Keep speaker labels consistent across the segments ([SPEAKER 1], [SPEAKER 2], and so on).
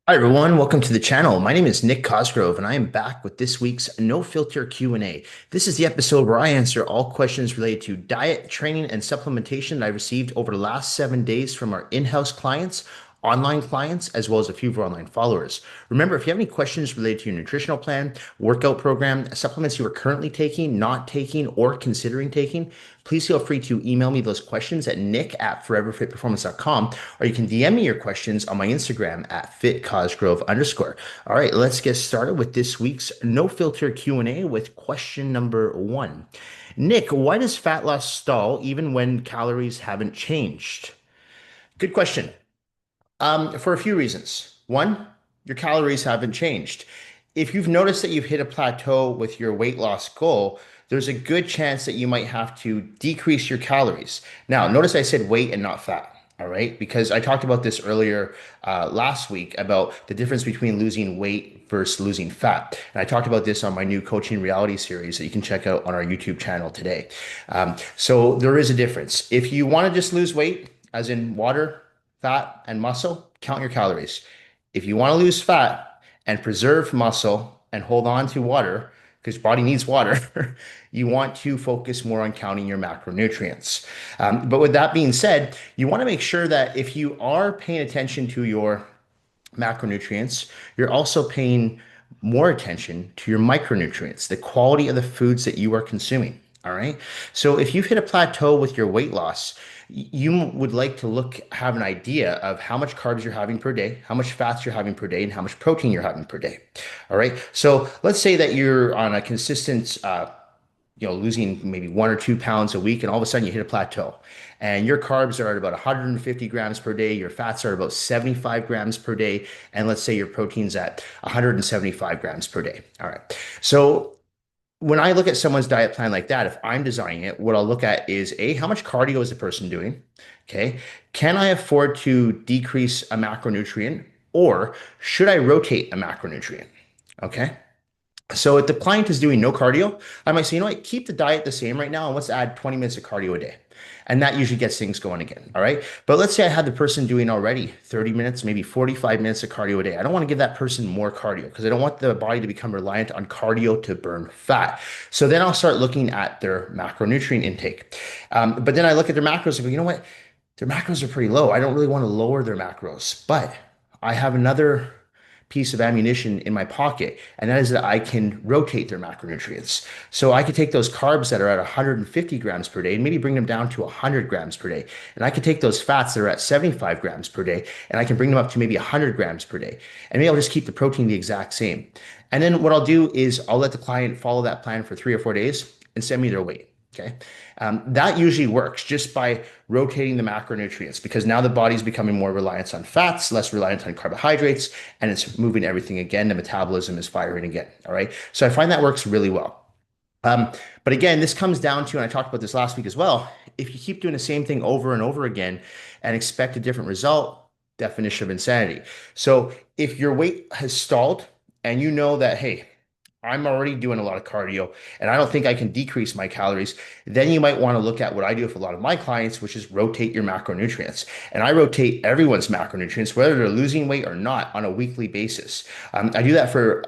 [SPEAKER 1] Hi everyone, welcome to the channel. My name is Nick Cosgrove and I am back with this week's No Filter Q&A. This is the episode where I answer all questions related to diet, training, and supplementation that I received over the last 7 days from our in-house clients, online clients, as well as a few of our online followers. Remember, if you have any questions related to your nutritional plan, workout program, supplements you are currently taking, not taking, or considering taking, please feel free to email me those questions at nick@foreverfitperformance.com, or you can DM me your questions on my Instagram at fitcosgrove_. All right, let's get started with this week's no filter Q&A with question number one. Nick, why does fat loss stall even when calories haven't changed? Good question. For a few reasons. One, your calories haven't changed. If you've noticed that you've hit a plateau with your weight loss goal, there's a good chance that you might have to decrease your calories. Now, notice I said weight and not fat. All right, because I talked about this earlier last week about the difference between losing weight versus losing fat. And I talked about this on my new coaching reality series that you can check out on our YouTube channel today. So there is a difference. If you want to just lose weight, as in water, fat, and muscle, count your calories. If you want to lose fat and preserve muscle and hold on to water, because your body needs water, you want to focus more on counting your macronutrients. But with that being said, you want to make sure that if you are paying attention to your macronutrients, you're also paying more attention to your micronutrients, the quality of the foods that you are consuming. All right. So if you've hit a plateau with your weight loss, you would like to have an idea of how much carbs you're having per day, how much fats you're having per day, and how much protein you're having per day. All right. So let's say that you're on a consistent, losing maybe 1 or 2 pounds a week, and all of a sudden you hit a plateau. And your carbs are at about 150 grams per day, your fats are about 75 grams per day, and let's say your protein's at 175 grams per day. All right. So when I look at someone's diet plan like that, if I'm designing it, what I'll look at is A, how much cardio is the person doing? Okay. Can I afford to decrease a macronutrient, or should I rotate a macronutrient? Okay. So if the client is doing no cardio, I might say, you know what, keep the diet the same right now and let's add 20 minutes of cardio a day. And that usually gets things going again. All right. But let's say I had the person doing already 30 minutes, maybe 45 minutes of cardio a day. I don't want to give that person more cardio because I don't want the body to become reliant on cardio to burn fat. So then I'll start looking at their macronutrient intake. But then I look at their macros and go, you know what? Their macros are pretty low. I don't really want to lower their macros, but I have another piece of ammunition in my pocket, and that is that I can rotate their macronutrients. So I could take those carbs that are at 150 grams per day and maybe bring them down to 100 grams per day. And I could take those fats that are at 75 grams per day and I can bring them up to maybe 100 grams per day. And maybe I'll just keep the protein the exact same. And then what I'll do is I'll let the client follow that plan for 3 or 4 days and send me their weight. Okay. That usually works just by rotating the macronutrients because now the body's becoming more reliant on fats, less reliant on carbohydrates, and it's moving everything again. The metabolism is firing again. All right. So I find that works really well. Um, but again, this comes down to, and I talked about this last week as well, if you keep doing the same thing over and over again and expect a different result, definition of insanity. So if your weight has stalled and you know that, hey, I'm already doing a lot of cardio and I don't think I can decrease my calories, then you might want to look at what I do with a lot of my clients, which is rotate your macronutrients. And I rotate everyone's macronutrients, whether they're losing weight or not, on a weekly basis. I do that for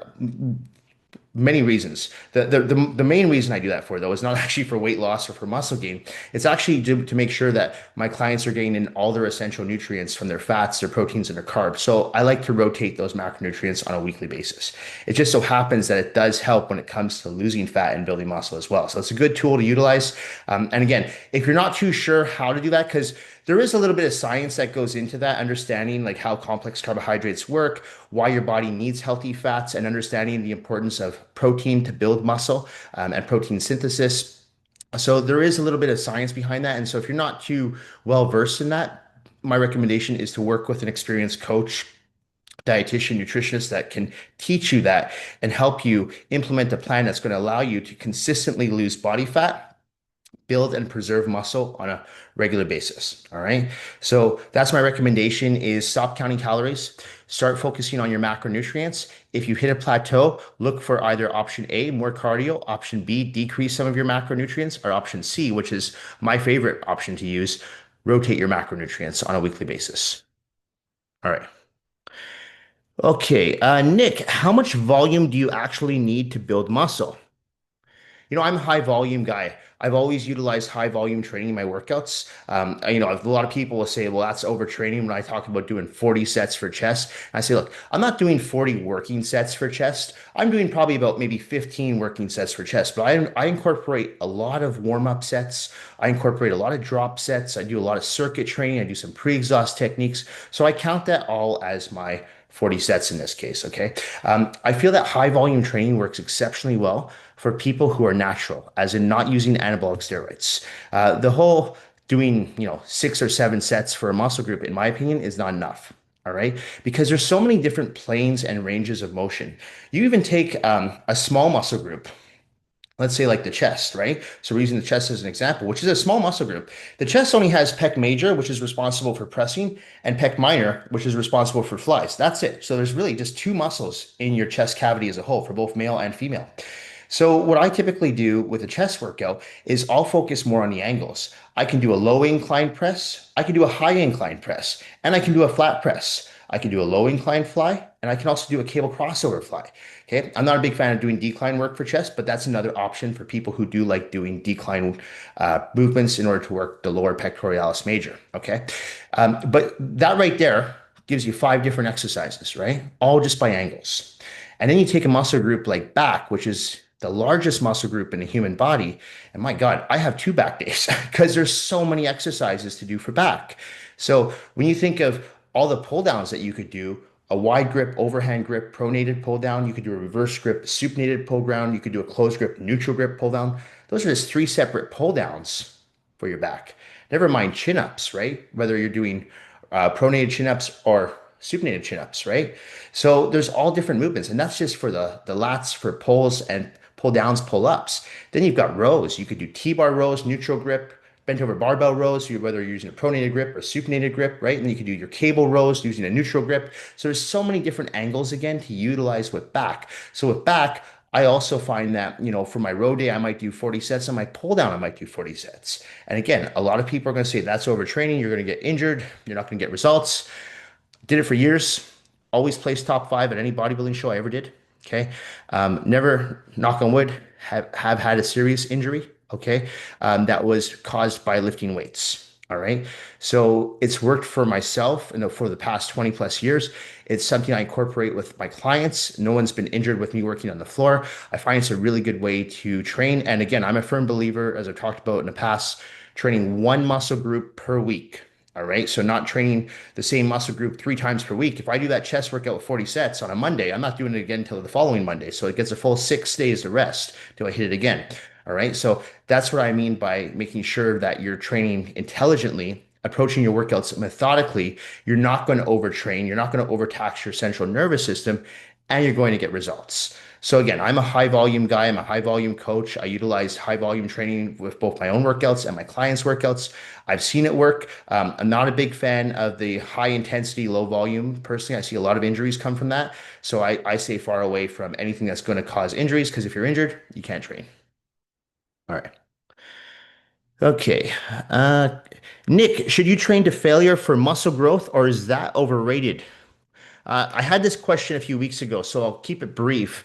[SPEAKER 1] many reasons. The main reason I do that for, though, is not actually for weight loss or for muscle gain. It's actually to make sure that my clients are getting in all their essential nutrients from their fats, their proteins, and their carbs. So I like to rotate those macronutrients on a weekly basis. It just so happens that it does help when it comes to losing fat and building muscle as well. So it's a good tool to utilize. And again, if you're not too sure how to do that, because there is a little bit of science that goes into that, understanding like how complex carbohydrates work, why your body needs healthy fats, and understanding the importance of protein to build muscle and protein synthesis. So there is a little bit of science behind that. And so if you're not too well versed in that, my recommendation is to work with an experienced coach, dietitian, nutritionist that can teach you that and help you implement a plan that's going to allow you to consistently lose body fat, build and preserve muscle on a regular basis. All right. So that's my recommendation is stop counting calories, start focusing on your macronutrients. If you hit a plateau, look for either option A, more cardio, option B, decrease some of your macronutrients, or option C, which is my favorite option to use, rotate your macronutrients on a weekly basis. All right. Okay, Nick, how much volume do you actually need to build muscle? I'm a high volume guy. I've always utilized high volume training in my workouts. A lot of people will say, well, that's overtraining when I talk about doing 40 sets for chest. I say, look, I'm not doing 40 working sets for chest. I'm doing probably about maybe 15 working sets for chest, but I incorporate a lot of warm up sets. I incorporate a lot of drop sets. I do a lot of circuit training. I do some pre-exhaust techniques. So I count that all as my 40 sets in this case. Okay. I feel that high volume training works exceptionally well for people who are natural, as in not using anabolic steroids. The whole doing, 6 or 7 sets for a muscle group, in my opinion, is not enough. All right. Because there's so many different planes and ranges of motion. You even take a small muscle group, let's say like the chest, right? So we're using the chest as an example, which is a small muscle group. The chest only has pec major, which is responsible for pressing, and pec minor, which is responsible for flies. That's it. So there's really just two muscles in your chest cavity as a whole for both male and female. So what I typically do with a chest workout is I'll focus more on the angles. I can do a low incline press, I can do a high incline press, and I can do a flat press. I can do a low incline fly, and I can also do a cable crossover fly. Okay, I'm not a big fan of doing decline work for chest, but that's another option for people who do like doing decline movements in order to work the lower pectoralis major. Okay, but that right there gives you 5 different exercises, right? All just by angles. And then you take a muscle group like back, which is the largest muscle group in the human body. And my God, I have 2 back days because there's so many exercises to do for back. So when you think of all the pull downs that you could do, a wide grip, overhand grip, pronated pull down, you could do a reverse grip, supinated pull down, you could do a closed grip, neutral grip pull down. Those are just 3 separate pull downs for your back. Never mind chin ups, right? Whether you're doing pronated chin ups or supinated chin ups, right? So there's all different movements, and that's just for the lats for pulls and pull downs, pull ups. Then you've got rows. You could do T-bar rows, neutral grip, bent over barbell rows, whether you're using a pronated grip or supinated grip, right? And then you can do your cable rows using a neutral grip. So there's so many different angles again to utilize with back. So with back, I also find that, for my row day, I might do 40 sets. On my pull down, I might do 40 sets. And again, a lot of people are going to say that's overtraining. You're going to get injured. You're not going to get results. Did it for years. Always placed top 5 at any bodybuilding show I ever did. Okay. Never, knock on wood, have had a serious injury. Okay. That was caused by lifting weights. All right. So it's worked for myself and for the past 20 plus years. It's something I incorporate with my clients. No one's been injured with me working on the floor. I find it's a really good way to train. And again, I'm a firm believer, as I've talked about in the past, training one muscle group per week. All right. So not training the same muscle group 3 times per week. If I do that chest workout with 40 sets on a Monday, I'm not doing it again until the following Monday. So it gets a full 6 days to rest till I hit it again. All right. So that's what I mean by making sure that you're training intelligently, approaching your workouts methodically. You're not going to overtrain. You're not going to overtax your central nervous system, and you're going to get results. So again, I'm a high volume guy. I'm a high volume coach. I utilize high volume training with both my own workouts and my clients' workouts. I've seen it work. I'm not a big fan of the high intensity, low volume. Personally, I see a lot of injuries come from that. So I stay far away from anything that's going to cause injuries because if you're injured, you can't train. All right. Okay. Uh, Nick, should you train to failure for muscle growth, or is that overrated? I had this question a few weeks ago, so I'll keep it brief.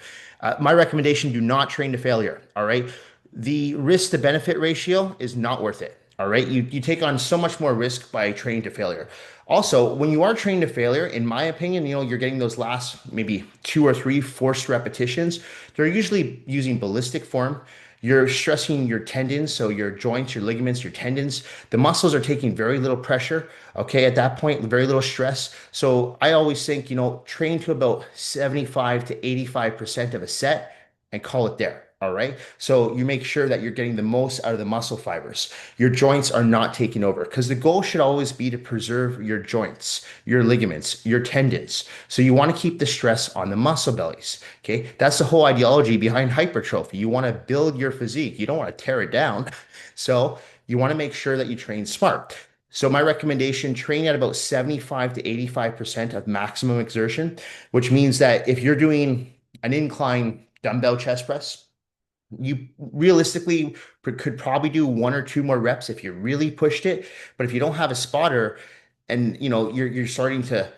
[SPEAKER 1] My recommendation, do not train to failure. All right. The risk to benefit ratio is not worth it. All right. You take on so much more risk by training to failure. Also, when you are training to failure, in my opinion, you're getting those last maybe 2 or 3 forced repetitions. They're usually using ballistic form. You're stressing your tendons, so your joints, your ligaments, your tendons. The muscles are taking very little pressure. Okay, at that point, very little stress. So I always think, train to about 75 to 85% of a set and call it there. All right. So you make sure that you're getting the most out of the muscle fibers. Your joints are not taking over because the goal should always be to preserve your joints, your ligaments, your tendons. So you want to keep the stress on the muscle bellies. Okay. That's the whole ideology behind hypertrophy. You want to build your physique. You don't want to tear it down. So you want to make sure that you train smart. So my recommendation, train at about 75 to 85% of maximum exertion, which means that if you're doing an incline dumbbell chest press, you realistically could probably do 1 or 2 more reps if you really pushed it. But if you don't have a spotter and you're starting to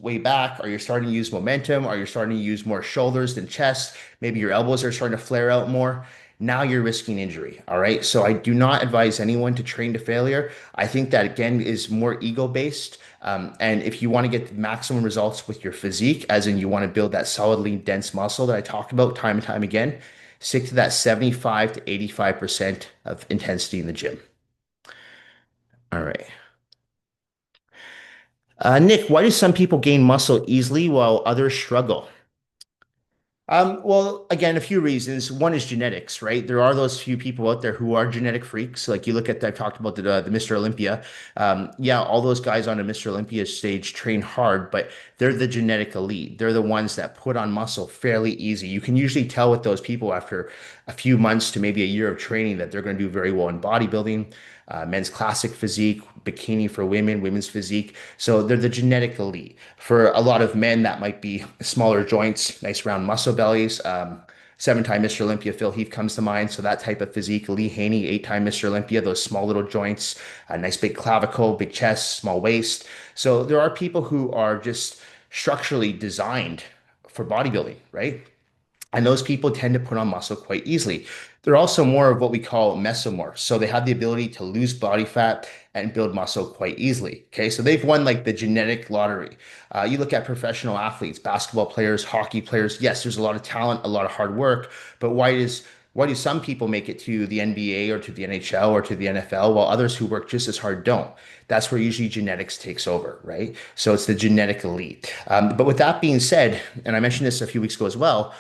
[SPEAKER 1] way back? Are you starting to use momentum? Are you starting to use more shoulders than chest? Maybe your elbows are starting to flare out more. Now you're risking injury. All right. So I do not advise anyone to train to failure. I think that again is more ego based. And if you want to get the maximum results with your physique, as in you want to build that solid, lean, dense muscle that I talked about time and time again, stick to that 75 to 85% of intensity in the gym. All right. Nick, why do some people gain muscle easily while others struggle? Well, again, a few reasons. One is genetics, right? There are those few people out there who are genetic freaks. Like you look at, I've talked about the Mr. Olympia. Yeah, all those guys on a Mr. Olympia stage train hard, but they're the genetic elite. They're the ones that put on muscle fairly easy. You can usually tell with those people after a few months to maybe a year of training that they're going to do very well in bodybuilding, men's classic physique, bikini for women, women's physique. So they're the genetic elite. For a lot of men, that might be smaller joints, nice round muscle bellies. Seven-time Mr. Olympia Phil Heath comes to mind. So that type of physique. Lee Haney, eight-time Mr. Olympia, those small little joints, a nice big clavicle, big chest, small waist. So there are people who are just structurally designed for bodybuilding, right? And those people tend to put on muscle quite easily. They're also more of what we call mesomorphs. So they have the ability to lose body fat and build muscle quite easily. Okay. So they've won like the genetic lottery. You look at professional athletes, basketball players, hockey players. Yes, there's a lot of talent, a lot of hard work, but why do some people make it to the NBA or to the NHL or to the NFL while others who work just as hard don't? That's where usually genetics takes over, right? So it's the genetic elite. But with that being said, and I mentioned this a few weeks ago as well,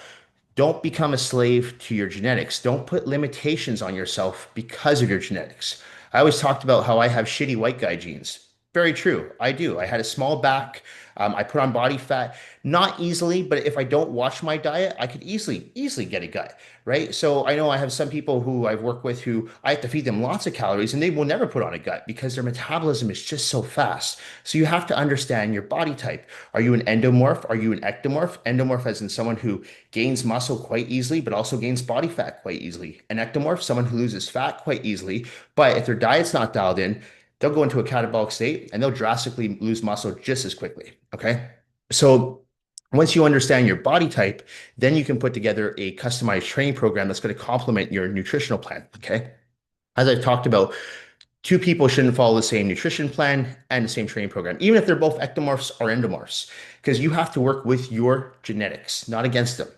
[SPEAKER 1] don't become a slave to your genetics. Don't put limitations on yourself because of your genetics. I always talked about how I have shitty white guy genes. Very true. I do. I had a small back. I put on body fat, not easily, but if I don't watch my diet, I could easily get a gut, right? So I know I have some people who I've worked with who I have to feed them lots of calories and they will never put on a gut because their metabolism is just so fast. So you have to understand your body type. Are you an endomorph? Are you an ectomorph? Endomorph as in someone who gains muscle quite easily, but also gains body fat quite easily. An ectomorph, someone who loses fat quite easily, but if their diet's not dialed in, they'll go into a catabolic state and they'll drastically lose muscle just as quickly. Okay. So once you understand your body type, then you can put together a customized training program that's going to complement your nutritional plan. Okay. As I've talked about, two people shouldn't follow the same nutrition plan and the same training program, even if they're both ectomorphs or endomorphs, because you have to work with your genetics, not against them.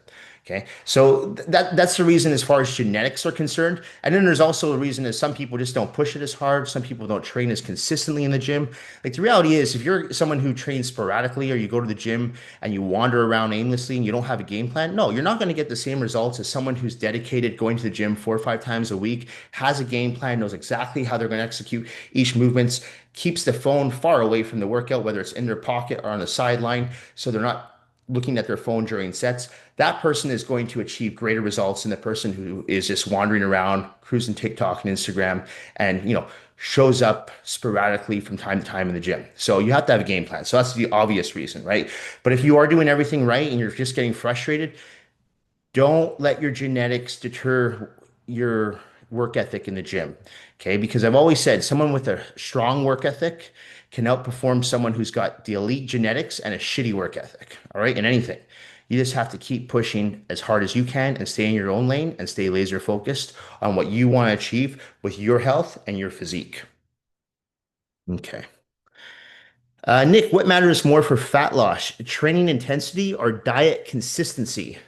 [SPEAKER 1] Okay, so that's the reason as far as genetics are concerned. And then there's also a reason that some people just don't push it as hard. Some people don't train as consistently in the gym. Like the reality is, if you're someone who trains sporadically or you go to the gym and you wander around aimlessly and you don't have a game plan, no, you're not going to get the same results as someone who's dedicated, going to the gym 4 or 5 times a week, has a game plan, knows exactly how they're going to execute each movements, keeps the phone far away from the workout, whether it's in their pocket or on the sideline, so they're not looking at their phone during sets. That person is going to achieve greater results than the person who is just wandering around, cruising TikTok and Instagram, and shows up sporadically from time to time in the gym. So you have to have a game plan. So that's the obvious reason, right? But if you are doing everything right and you're just getting frustrated, don't let your genetics deter your work ethic in the gym. Okay. Because I've always said someone with a strong work ethic can outperform someone who's got the elite genetics and a shitty work ethic. All right. In anything. You just have to keep pushing as hard as you can and stay in your own lane and stay laser focused on what you want to achieve with your health and your physique. Okay. Nick, what matters more for fat loss, training intensity or diet consistency?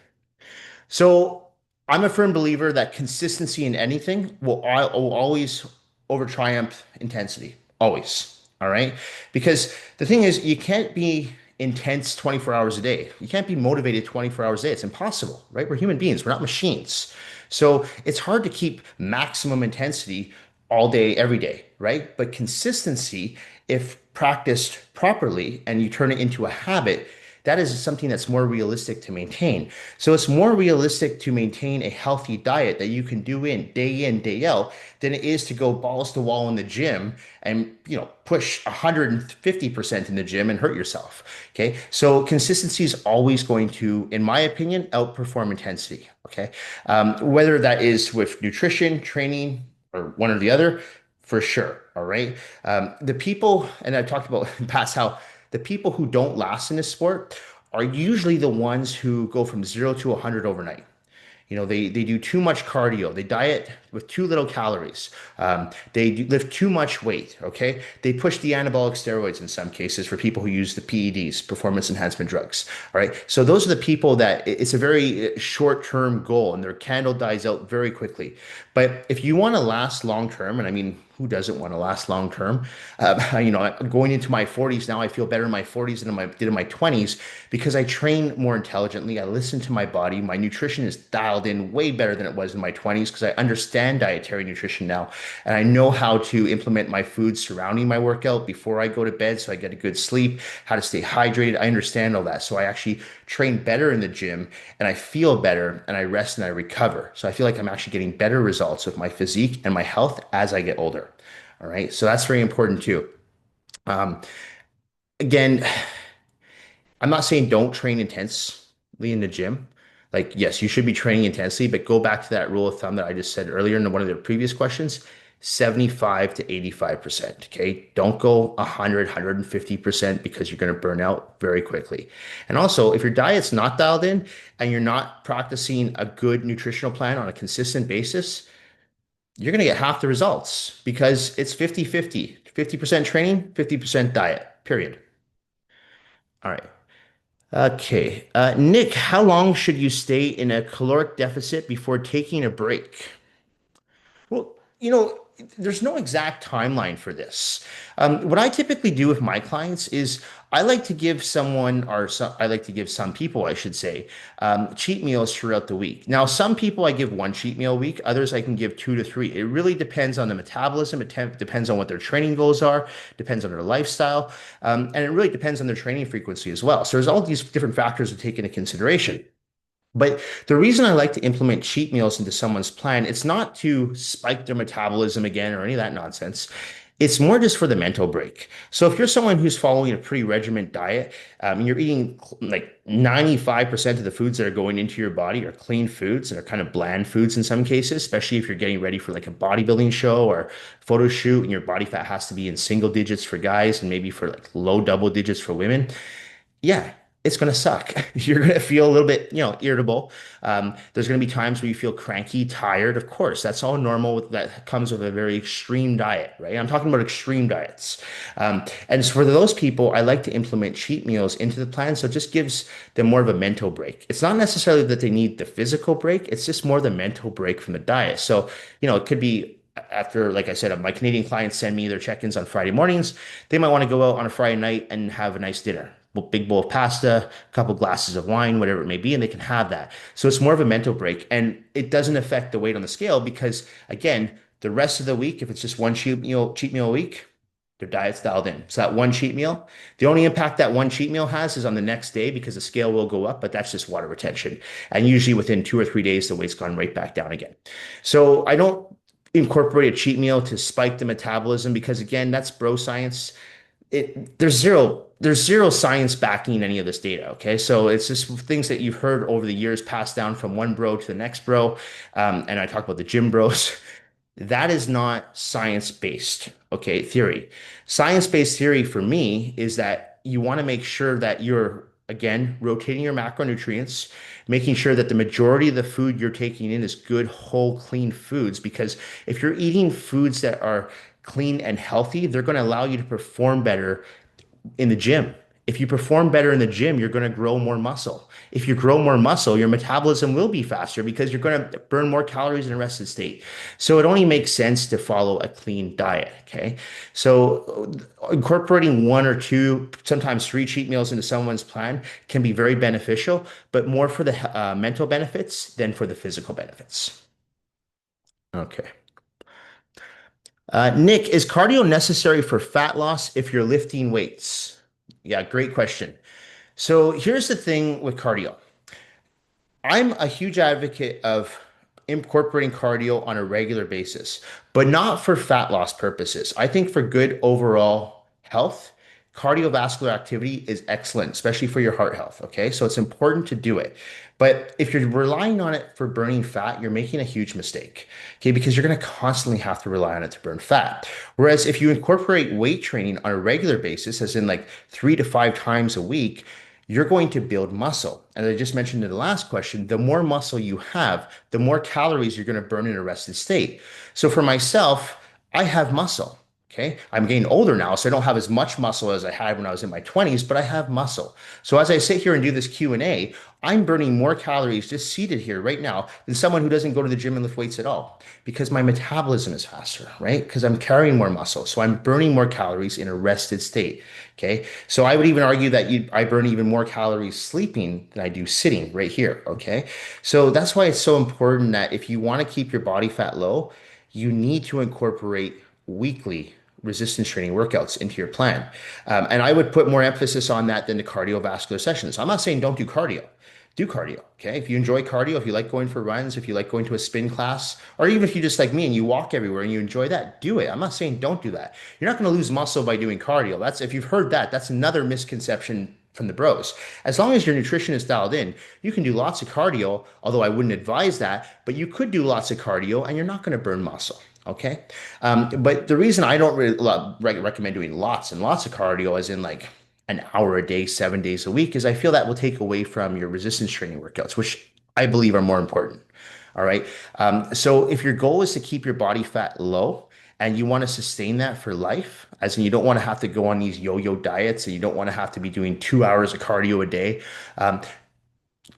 [SPEAKER 1] So I'm a firm believer that consistency in anything will always over triumph intensity. Always. All right. Because the thing is, you can't be intense 24 hours a day. You can't be motivated 24 hours a day. It's impossible, right? We're human beings. We're not machines. So it's hard to keep maximum intensity all day, every day, right? But consistency, if practiced properly and you turn it into a habit, that is something that's more realistic to maintain. So it's more realistic to maintain a healthy diet that you can do in, day out, than it is to go balls to wall in the gym and, push 150% in the gym and hurt yourself. Okay. So consistency is always going to, in my opinion, outperform intensity. Okay. Whether that is with nutrition, training, or one or the other, for sure. All right. The people, and I've talked about in the past how the people who don't last in this sport are usually the ones who go from 0 to 100 overnight. They do too much cardio. They diet with too little calories. Lift too much weight. Okay. They push the anabolic steroids in some cases for people who use the PEDs, performance enhancement drugs. All right. So those are the people that it's a very short-term goal and their candle dies out very quickly. But if you want to last long term, and I mean, who doesn't want to last long term? Going into my 40s now, I feel better in my 40s than I did in my 20s because I train more intelligently. I listen to my body. My nutrition is dialed in way better than it was in my 20s because I understand dietary nutrition now. And I know how to implement my food surrounding my workout before I go to bed so I get a good sleep, how to stay hydrated. I understand all that. So I actually train better in the gym and I feel better and I rest and I recover. So I feel like I'm actually getting better results with my physique and my health as I get older. All right. So that's very important too. Um, Again, I'm not saying don't train intensely in the gym. Like, yes, you should be training intensely, but go back to that rule of thumb that I just said earlier in one of the previous questions, 75 to 85%. Okay. Don't go 100, 150% because you're going to burn out very quickly. And also, if your diet's not dialed in and you're not practicing a good nutritional plan on a consistent basis, you're going to get half the results because it's 50-50, 50% training, 50% diet, period. All right. Okay. Nick, how long should you stay in a caloric deficit before taking a break? Well, there's no exact timeline for this. What I typically do with my clients is I like to give I like to give some people, I should say, cheat meals throughout the week. Now, some people I give one cheat meal a week, others I can give 2 to 3. It really depends on the metabolism. Depends on what their training goals are, depends on their lifestyle, and it really depends on their training frequency as well. So there's all these different factors to take into consideration. But the reason I like to implement cheat meals into someone's plan, it's not to spike their metabolism again or any of that nonsense. It's more just for the mental break. So if you're someone who's following a pretty regiment diet, and you're eating like 95% of the foods that are going into your body are clean foods and are kind of bland foods in some cases, especially if you're getting ready for like a bodybuilding show or photo shoot and your body fat has to be in single digits for guys and maybe for like low double digits for women, yeah, it's going to suck. You're going to feel a little bit, irritable. There's going to be times where you feel cranky, tired. Of course, that's all normal. That comes with a very extreme diet, right? I'm talking about extreme diets. And so for those people, I like to implement cheat meals into the plan. So it just gives them more of a mental break. It's not necessarily that they need the physical break. It's just more the mental break from the diet. So, it could be after, like I said, my Canadian clients send me their check-ins on Friday mornings. They might want to go out on a Friday night and have a nice dinner. Big bowl of pasta, a couple glasses of wine, whatever it may be, and they can have that. So it's more of a mental break, and it doesn't affect the weight on the scale because, again, the rest of the week, if it's just one cheat meal a week, their diet's dialed in. So that one cheat meal, the only impact that one cheat meal has is on the next day because the scale will go up, but that's just water retention. And usually within 2 or 3 days, the weight's gone right back down again. So I don't incorporate a cheat meal to spike the metabolism because, again, that's bro science. There's zero science backing any of this data. Okay. So it's just things that you've heard over the years passed down from one bro to the next bro. And I talk about the gym bros. That is not science-based, okay, theory. Science-based theory for me is that you want to make sure that you're, again, rotating your macronutrients, making sure that the majority of the food you're taking in is good, whole, clean foods. Because if you're eating foods that are clean and healthy, they're going to allow you to perform better in the gym. If you perform better in the gym, you're going to grow more muscle. If you grow more muscle, your metabolism will be faster because you're going to burn more calories in a rested state. So it only makes sense to follow a clean diet. Okay. So incorporating 1 or 2, sometimes 3 cheat meals into someone's plan can be very beneficial, but more for the mental benefits than for the physical benefits. Okay. Nick, is cardio necessary for fat loss if you're lifting weights? Yeah, great question. So here's the thing with cardio. I'm a huge advocate of incorporating cardio on a regular basis, but not for fat loss purposes. I think for good overall health, cardiovascular activity is excellent, especially for your heart health. Okay. So it's important to do it. But if you're relying on it for burning fat, you're making a huge mistake. Okay. Because you're going to constantly have to rely on it to burn fat. Whereas if you incorporate weight training on a regular basis, as in like 3 to 5 times a week, you're going to build muscle. And I just mentioned in the last question, the more muscle you have, the more calories you're going to burn in a rested state. So for myself, I have muscle. Okay. I'm getting older now, so I don't have as much muscle as I had when I was in my 20s, but I have muscle. So as I sit here and do this Q&A, I'm burning more calories just seated here right now than someone who doesn't go to the gym and lift weights at all because my metabolism is faster, right? Because I'm carrying more muscle. So I'm burning more calories in a rested state. Okay. So I would even argue that I burn even more calories sleeping than I do sitting right here. Okay. So that's why it's so important that if you want to keep your body fat low, you need to incorporate weekly resistance training workouts into your plan. And I would put more emphasis on that than the cardiovascular sessions. I'm not saying don't do cardio. Do cardio. Okay. If you enjoy cardio, if you like going for runs, if you like going to a spin class, or even if you just like me and you walk everywhere and you enjoy that, do it. I'm not saying don't do that. You're not going to lose muscle by doing cardio. That's if you've heard that, that's another misconception from the bros. As long as your nutrition is dialed in, you can do lots of cardio, although I wouldn't advise that, but you could do lots of cardio and you're not going to burn muscle. Okay. But the reason I don't really recommend doing lots and lots of cardio, as in like an hour a day, 7 days a week, is I feel that will take away from your resistance training workouts, which I believe are more important. All right. So if your goal is to keep your body fat low and you want to sustain that for life, as in you don't want to have to go on these yo-yo diets and you don't want to have to be doing 2 hours of cardio a day, um,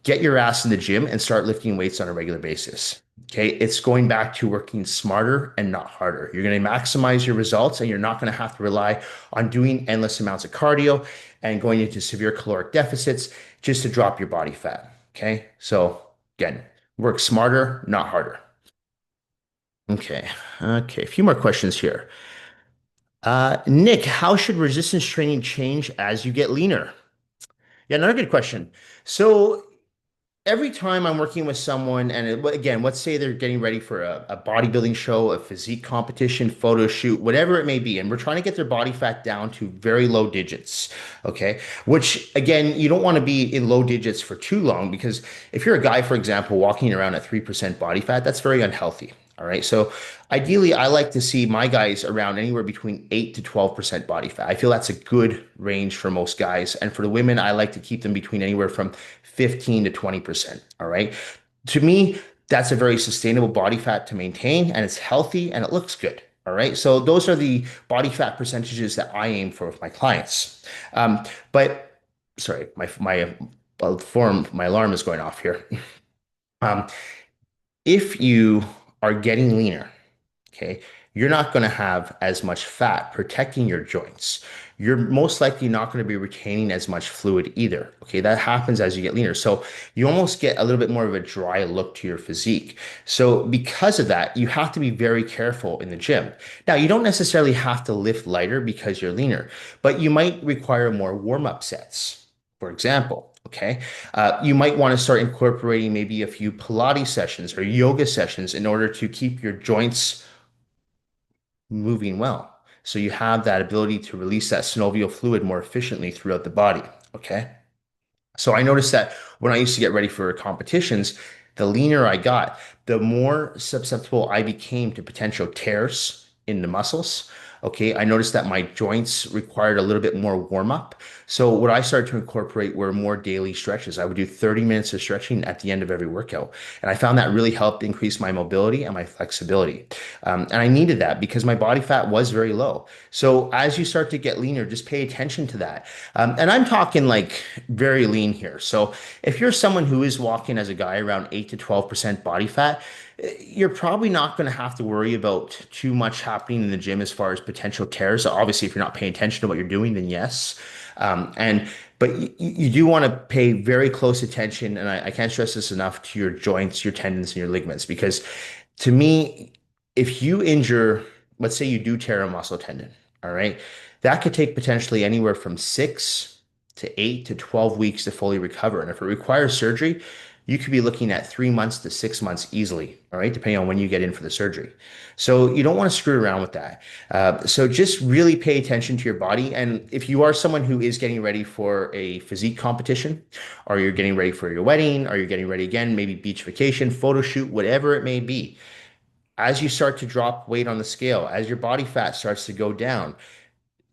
[SPEAKER 1] get your ass in the gym and start lifting weights on a regular basis. Okay. It's going back to working smarter and not harder. You're going to maximize your results and you're not going to have to rely on doing endless amounts of cardio and going into severe caloric deficits just to drop your body fat. Okay. So again, work smarter, not harder. Okay. Okay. A few more questions here. Nick, how should resistance training change as you get leaner? Yeah, another good question. So every time I'm working with someone, and again, let's say they're getting ready for a bodybuilding show, a physique competition, photo shoot, whatever it may be, and we're trying to get their body fat down to very low digits, okay? Which, again, you don't want to be in low digits for too long because if you're a guy, for example, walking around at 3% body fat, that's very unhealthy. All right. So ideally, I like to see my guys around anywhere between 8 to 12% body fat. I feel that's a good range for most guys. And for the women, I like to keep them between anywhere from 15 to 20%. All right. To me, that's a very sustainable body fat to maintain and it's healthy and it looks good. All right. So those are the body fat percentages that I aim for with my clients. But sorry, my alarm is going off here. Um, if you are getting leaner, okay, you're not going to have as much fat protecting your joints. You're most likely not going to be retaining as much fluid either. Okay, that happens as you get leaner. So you almost get a little bit more of a dry look to your physique. So because of that, you have to be very careful in the gym. Now, you don't necessarily have to lift lighter because you're leaner, but you might require more warm-up sets. For example, okay, you might want to start incorporating maybe a few Pilates sessions or yoga sessions in order to keep your joints moving well. So you have that ability to release that synovial fluid more efficiently throughout the body. Okay. So I noticed that when I used to get ready for competitions, the leaner I got, the more susceptible I became to potential tears in the muscles. Okay, I noticed that my joints required a little bit more warm up. So what I started to incorporate were more daily stretches. I would do 30 minutes of stretching at the end of every workout. And I found that really helped increase my mobility and my flexibility. And I needed that because my body fat was very low. So as you start to get leaner, just pay attention to that. And I'm talking like very lean here. So if you're someone who is walking as a guy around 8 to 12% body fat, you're probably not going to have to worry about too much happening in the gym as far as potential tears. Obviously, if you're not paying attention to what you're doing, then yes. But you do want to pay very close attention, and I can't stress this enough, to your joints, your tendons, and your ligaments, because to me, if you injure, let's say you do tear a muscle tendon, all right, that could take potentially anywhere from 6 to 8 to 12 weeks to fully recover. And if it requires surgery, you could be looking at 3 months to 6 months easily, all right, depending on when you get in for the surgery. So you don't want to screw around with that. So just really pay attention to your body. And if you are someone who is getting ready for a physique competition, or you're getting ready for your wedding, or you're getting ready again, maybe beach vacation, photo shoot, whatever it may be, as you start to drop weight on the scale, as your body fat starts to go down,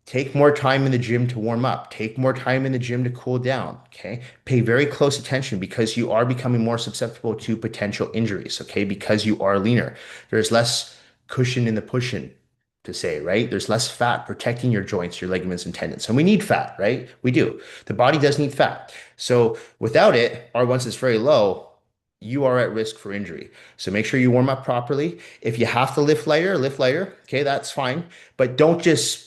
[SPEAKER 1] take more time in the gym to warm up. Take more time in the gym to cool down. Okay. Pay very close attention because you are becoming more susceptible to potential injuries. Okay. Because you are leaner. There's less cushion in the pushing to say, right? There's less fat protecting your joints, your ligaments, and tendons. And we need fat, right? We do. The body does need fat. So without it, or once it's very low, you are at risk for injury. So make sure you warm up properly. If you have to lift lighter, lift lighter. Okay, that's fine. But don't just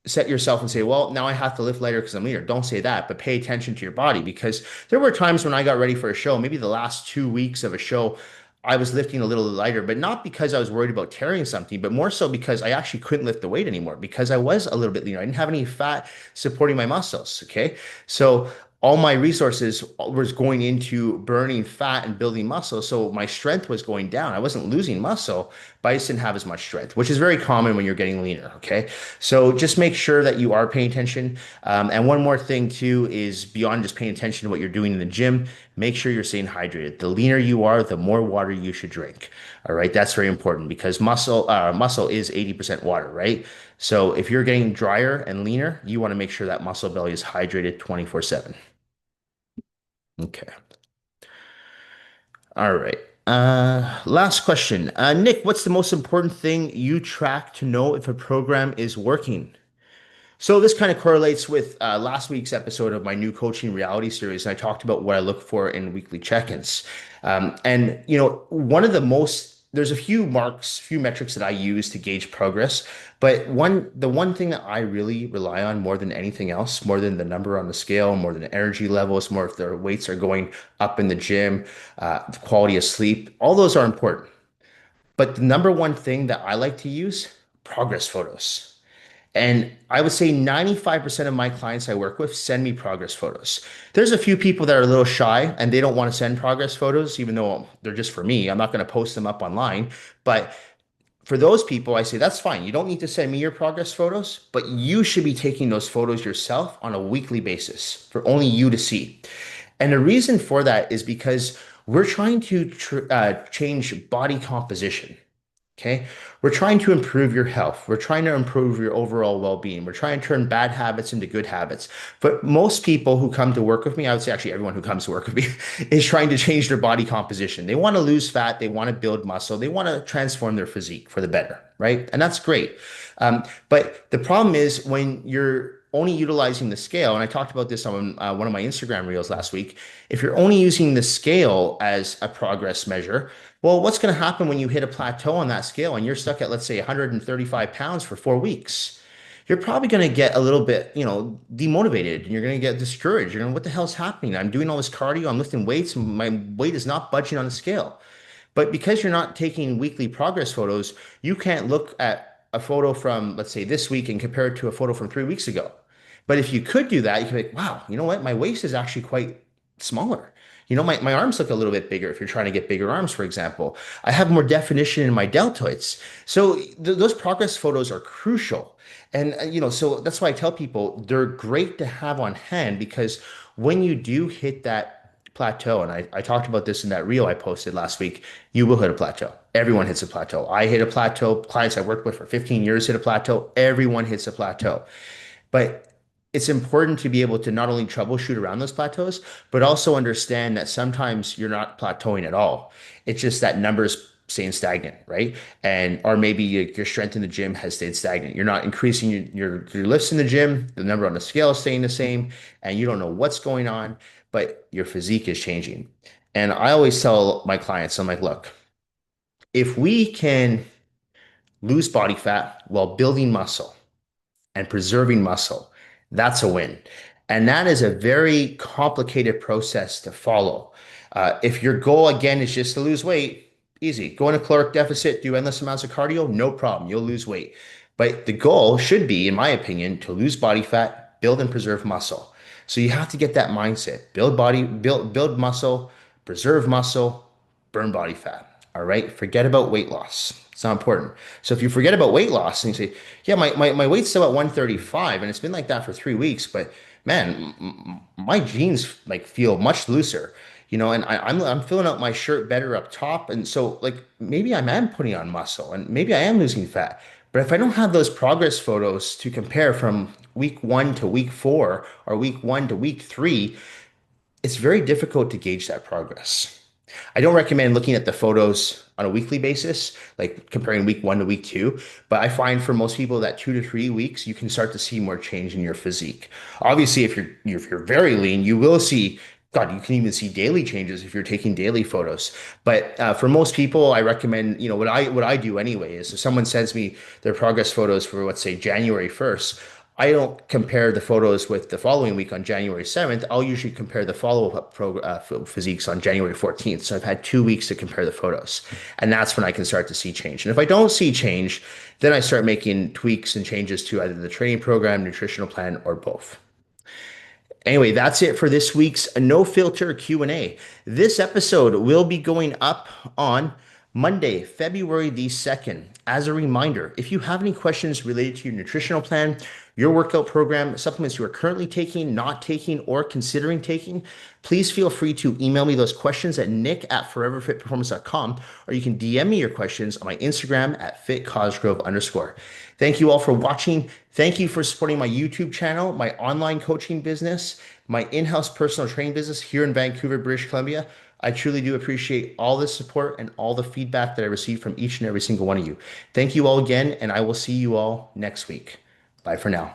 [SPEAKER 1] set yourself and say, well, now I have to lift lighter because I'm leaner. Don't say that, but pay attention to your body because there were times when I got ready for a show, maybe the last 2 weeks of a show, I was lifting a little lighter, but not because I was worried about tearing something, but more so because I actually couldn't lift the weight anymore because I was a little bit leaner. I didn't have any fat supporting my muscles. Okay. So all my resources was going into burning fat and building muscle. So my strength was going down. I wasn't losing muscle, but I just didn't have as much strength, which is very common when you're getting leaner. Okay. So just make sure that you are paying attention. And one more thing too is beyond just paying attention to what you're doing in the gym, make sure you're staying hydrated. The leaner you are, the more water you should drink. All right. That's very important because muscle is 80% water, right? So if you're getting drier and leaner, you want to make sure that muscle belly is hydrated 24/7. Okay. All right. Last question. Nick, what's the most important thing you track to know if a program is working? So this kind of correlates with last week's episode of my new coaching reality series. And I talked about what I look for in weekly check-ins. And one of the most there's a few marks, few metrics that I use to gauge progress. But the one thing that I really rely on more than anything else, more than the number on the scale, more than energy levels, more if their weights are going up in the gym, the quality of sleep, all those are important. But the number one thing that I like to use, progress photos. And I would say 95% of my clients I work with send me progress photos. There's a few people that are a little shy and they don't want to send progress photos, even though they're just for me. I'm not going to post them up online. But for those people, I say that's fine. You don't need to send me your progress photos, but you should be taking those photos yourself on a weekly basis for only you to see. And the reason for that is because we're trying to change body composition. Okay. We're trying to improve your health. We're trying to improve your overall well-being. We're trying to turn bad habits into good habits. But most people who come to work with me, I would say actually everyone who comes to work with me is trying to change their body composition. They want to lose fat. They want to build muscle. They want to transform their physique for the better, right? And that's great. But the problem is when you're only utilizing the scale, and I talked about this on one of my Instagram reels last week. If you're only using the scale as a progress measure, well, what's going to happen when you hit a plateau on that scale and you're stuck at, let's say, 135 pounds for 4 weeks? You're probably going to get a little bit, demotivated and you're going to get discouraged. You're going, what the hell's happening? I'm doing all this cardio, I'm lifting weights, and my weight is not budging on the scale. But because you're not taking weekly progress photos, you can't look at a photo from, let's say, this week and compare it to a photo from 3 weeks ago. But if you could do that, you could be like, wow, you know what? My waist is actually quite smaller. My arms look a little bit bigger if you're trying to get bigger arms, for example. I have more definition in my deltoids. So those progress photos are crucial. And, so that's why I tell people they're great to have on hand because when you do hit that plateau, and I talked about this in that reel I posted last week, you will hit a plateau. Everyone hits a plateau. I hit a plateau. Clients I worked with for 15 years hit a plateau. Everyone hits a plateau. But it's important to be able to not only troubleshoot around those plateaus, but also understand that sometimes you're not plateauing at all. It's just that numbers staying stagnant, right? And or maybe your strength in the gym has stayed stagnant. You're not increasing your lifts in the gym, the number on the scale is staying the same, and you don't know what's going on, but your physique is changing. And I always tell my clients, I'm like, look, if we can lose body fat while building muscle, and preserving muscle, that's a win. And that is a very complicated process to follow. If your goal, again, is just to lose weight, easy. Go in a caloric deficit, do endless amounts of cardio, no problem. You'll lose weight. But the goal should be, in my opinion, to lose body fat, build and preserve muscle. So you have to get that mindset. Build muscle, preserve muscle, burn body fat. All right. Forget about weight loss. It's not important. So if you forget about weight loss and you say, yeah, my weight's still at 135 and it's been like that for 3 weeks, but man, my jeans like feel much looser, and I'm filling out my shirt better up top. And so like maybe I am putting on muscle and maybe I am losing fat. But if I don't have those progress photos to compare from week 1 to week 4 or week 1 to week 3, it's very difficult to gauge that progress. I don't recommend looking at the photos on a weekly basis, like comparing week 1 to week 2. But I find for most people that 2 to 3 weeks, you can start to see more change in your physique. Obviously, if you're very lean, you will see. God, you can even see daily changes if you're taking daily photos. But for most people, I recommend, what I do anyway is if someone sends me their progress photos for, let's say, January 1st, I don't compare the photos with the following week on January 7th. I'll usually compare the follow-up physiques on January 14th. So I've had 2 weeks to compare the photos. And that's when I can start to see change. And if I don't see change, then I start making tweaks and changes to either the training program, nutritional plan, or both. Anyway, that's it for this week's No Filter Q&A. This episode will be going up on Monday, February the 2nd. As a reminder, if you have any questions related to your nutritional plan, your workout program, supplements you are currently taking, not taking, or considering taking, please feel free to email me those questions at nick@foreverfitperformance.com, or you can DM me your questions on my Instagram at fitcosgrove_. Thank you all for watching. Thank you for supporting my YouTube channel, my online coaching business, my in-house personal training business here in Vancouver, British Columbia. I truly do appreciate all the support and all the feedback that I receive from each and every single one of you. Thank you all again, and I will see you all next week. Bye for now.